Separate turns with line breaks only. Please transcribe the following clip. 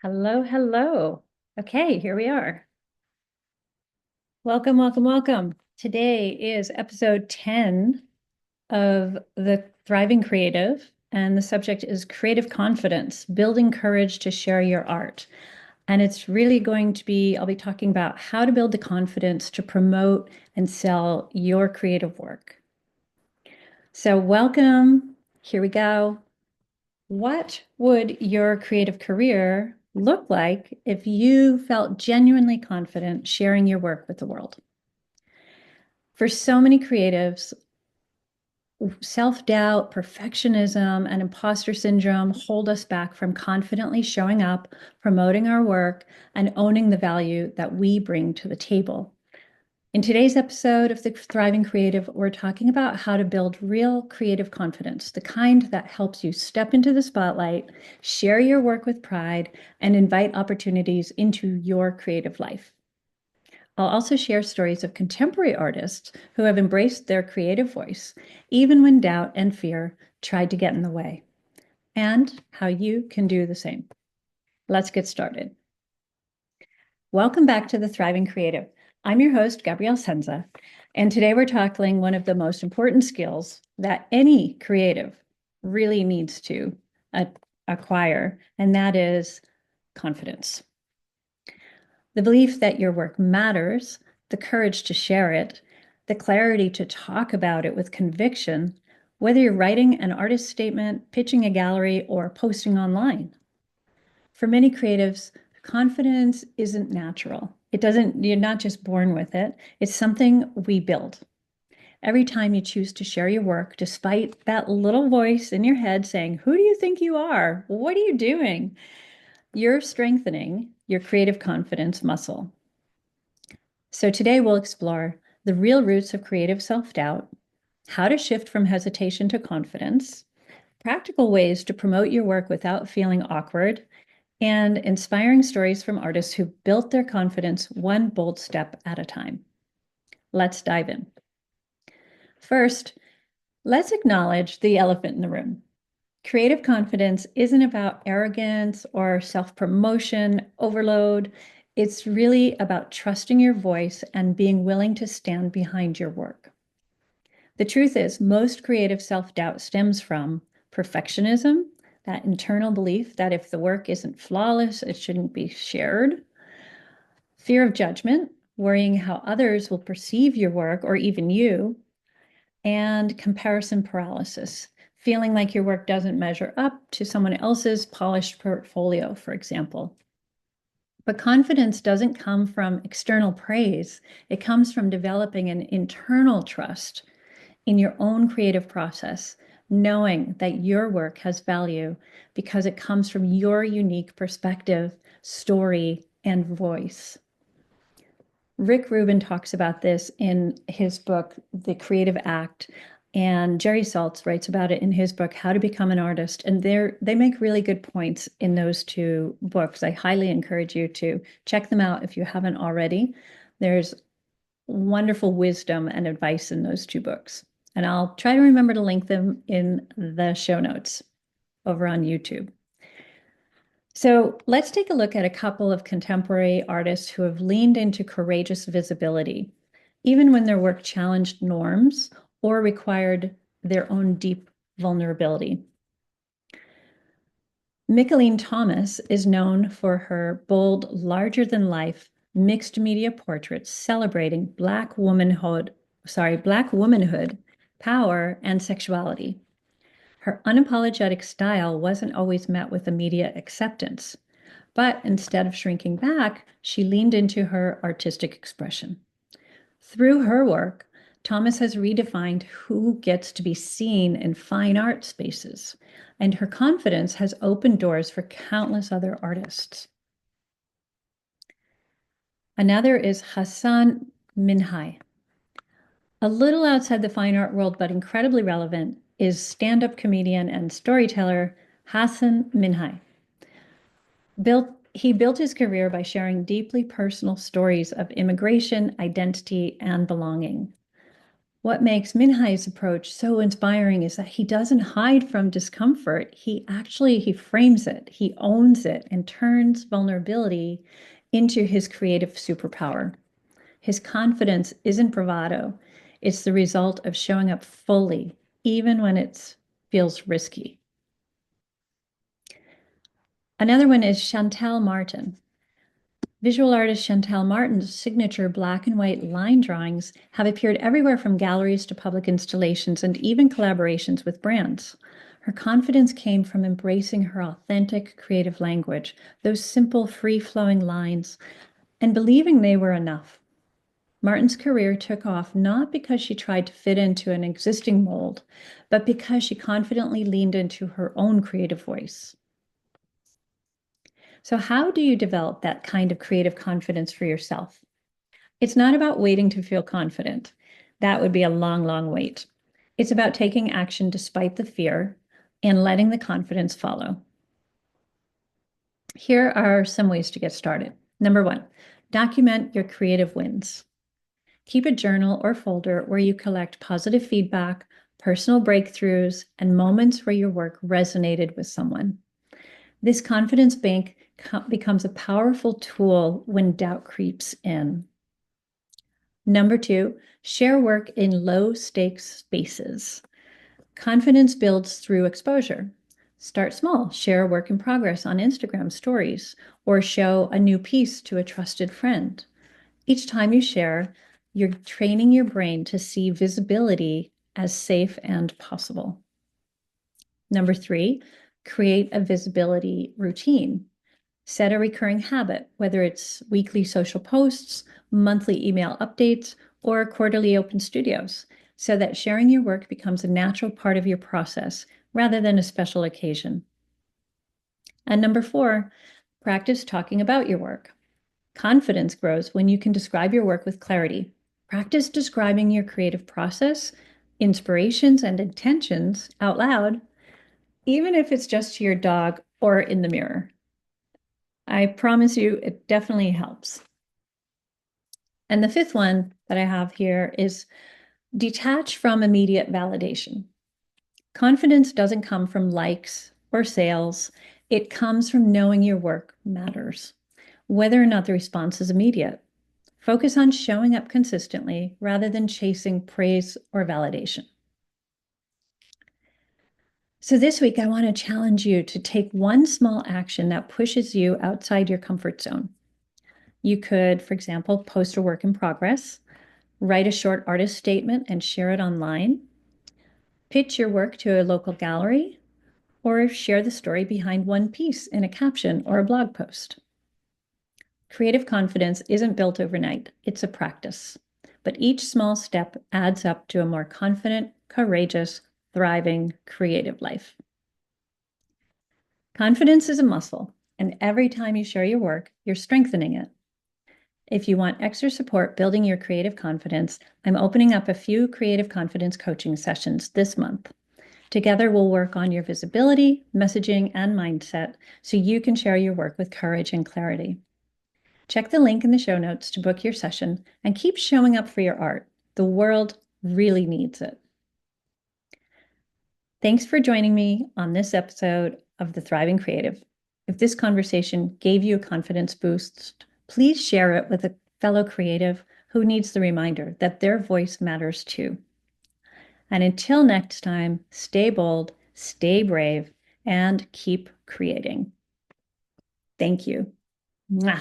Hello, hello. Okay, here we are. Welcome, welcome, welcome. Today is episode 10 of The Thriving Creative, and the subject is creative confidence, building courage to share your art. And it's really going to be, I'll be talking about how to build the confidence to promote and sell your creative work. So, welcome. Here we go. What would your creative career look like if you felt genuinely confident sharing your work with the world? For so many creatives, self-doubt, perfectionism, and imposter syndrome hold us back from confidently showing up, promoting our work, and owning the value that we bring to the table. In today's episode of The Thriving Creative, we're talking about how to build real creative confidence, the kind that helps you step into the spotlight, share your work with pride, and invite opportunities into your creative life. I'll also share stories of contemporary artists who have embraced their creative voice, even when doubt and fear tried to get in the way, and how you can do the same. Let's get started. Welcome back to The Thriving Creative. I'm your host, Gabrielle Senza, and today we're tackling one of the most important skills that any creative really needs to acquire, and that is confidence. The belief that your work matters, the courage to share it, the clarity to talk about it with conviction, whether you're writing an artist statement, pitching a gallery, or posting online. For many creatives, confidence isn't natural. You're not just born with it. It's something we build. Every time you choose to share your work, despite that little voice in your head saying, "Who do you think you are? What are you doing?" You're strengthening your creative confidence muscle. So today we'll explore the real roots of creative self-doubt, how to shift from hesitation to confidence, practical ways to promote your work without feeling awkward, and inspiring stories from artists who built their confidence one bold step at a time. Let's dive in. First, let's acknowledge the elephant in the room. Creative confidence isn't about arrogance or self-promotion overload. It's really about trusting your voice and being willing to stand behind your work. The truth is, most creative self-doubt stems from perfectionism, that internal belief that if the work isn't flawless, it shouldn't be shared. Fear of judgment, worrying how others will perceive your work or even you. And comparison paralysis, feeling like your work doesn't measure up to someone else's polished portfolio, for example. But confidence doesn't come from external praise. It comes from developing an internal trust in your own creative process, knowing that your work has value because it comes from your unique perspective, story, and voice. Rick Rubin talks about this in his book, The Creative Act, and Jerry Saltz writes about it in his book, How to Become an Artist. And they make really good points in those two books. I highly encourage you to check them out if you haven't already. There's wonderful wisdom and advice in those two books. And I'll try to remember to link them in the show notes over on YouTube. So let's take a look at a couple of contemporary artists who have leaned into courageous visibility, even when their work challenged norms or required their own deep vulnerability. Mickalene Thomas is known for her bold, larger-than-life mixed media portraits celebrating Black womanhood, power, and sexuality. Her unapologetic style wasn't always met with immediate acceptance, but instead of shrinking back, she leaned into her artistic expression. Through her work, Thomas has redefined who gets to be seen in fine art spaces, and her confidence has opened doors for countless other artists. Another is Hasan Minhaj. A little outside the fine art world, but incredibly relevant, is stand-up comedian and storyteller Hasan Minhaj. He built his career by sharing deeply personal stories of immigration, identity, and belonging. What makes Minhai's approach so inspiring is that he doesn't hide from discomfort. He frames it, he owns it, and turns vulnerability into his creative superpower. His confidence isn't bravado. It's the result of showing up fully, even when it feels risky. Another one is Shantell Martin. Visual artist Shantell Martin's signature black and white line drawings have appeared everywhere from galleries to public installations and even collaborations with brands. Her confidence came from embracing her authentic creative language, those simple, free-flowing lines, and believing they were enough. Martin's career took off not because she tried to fit into an existing mold, but because she confidently leaned into her own creative voice. So, how do you develop that kind of creative confidence for yourself? It's not about waiting to feel confident. That would be a long, long wait. It's about taking action despite the fear and letting the confidence follow. Here are some ways to get started. Number one, document your creative wins. Keep a journal or folder where you collect positive feedback, personal breakthroughs, and moments where your work resonated with someone. This confidence bank becomes a powerful tool when doubt creeps in. Number two, share work in low stakes spaces. Confidence builds through exposure. Start small, share a work in progress on Instagram stories, or show a new piece to a trusted friend. Each time you share, you're training your brain to see visibility as safe and possible. Number three, create a visibility routine. Set a recurring habit, whether it's weekly social posts, monthly email updates, or quarterly open studios, so that sharing your work becomes a natural part of your process rather than a special occasion. And number four, practice talking about your work. Confidence grows when you can describe your work with clarity. Practice describing your creative process, inspirations, and intentions out loud, even if it's just to your dog or in the mirror. I promise you, it definitely helps. And the fifth one that I have here is detach from immediate validation. Confidence doesn't come from likes or sales. It comes from knowing your work matters, whether or not the response is immediate. Focus on showing up consistently rather than chasing praise or validation. So this week, I want to challenge you to take one small action that pushes you outside your comfort zone. You could, for example, post a work in progress, write a short artist statement and share it online, pitch your work to a local gallery, or share the story behind one piece in a caption or a blog post. Creative confidence isn't built overnight, it's a practice. But each small step adds up to a more confident, courageous, thriving, creative life. Confidence is a muscle, and every time you share your work, you're strengthening it. If you want extra support building your creative confidence, I'm opening up a few creative confidence coaching sessions this month. Together, we'll work on your visibility, messaging, and mindset so you can share your work with courage and clarity. Check the link in the show notes to book your session and keep showing up for your art. The world really needs it. Thanks for joining me on this episode of The Thriving Creative. If this conversation gave you a confidence boost, please share it with a fellow creative who needs the reminder that their voice matters too. And until next time, stay bold, stay brave, and keep creating. Thank you. Mwah.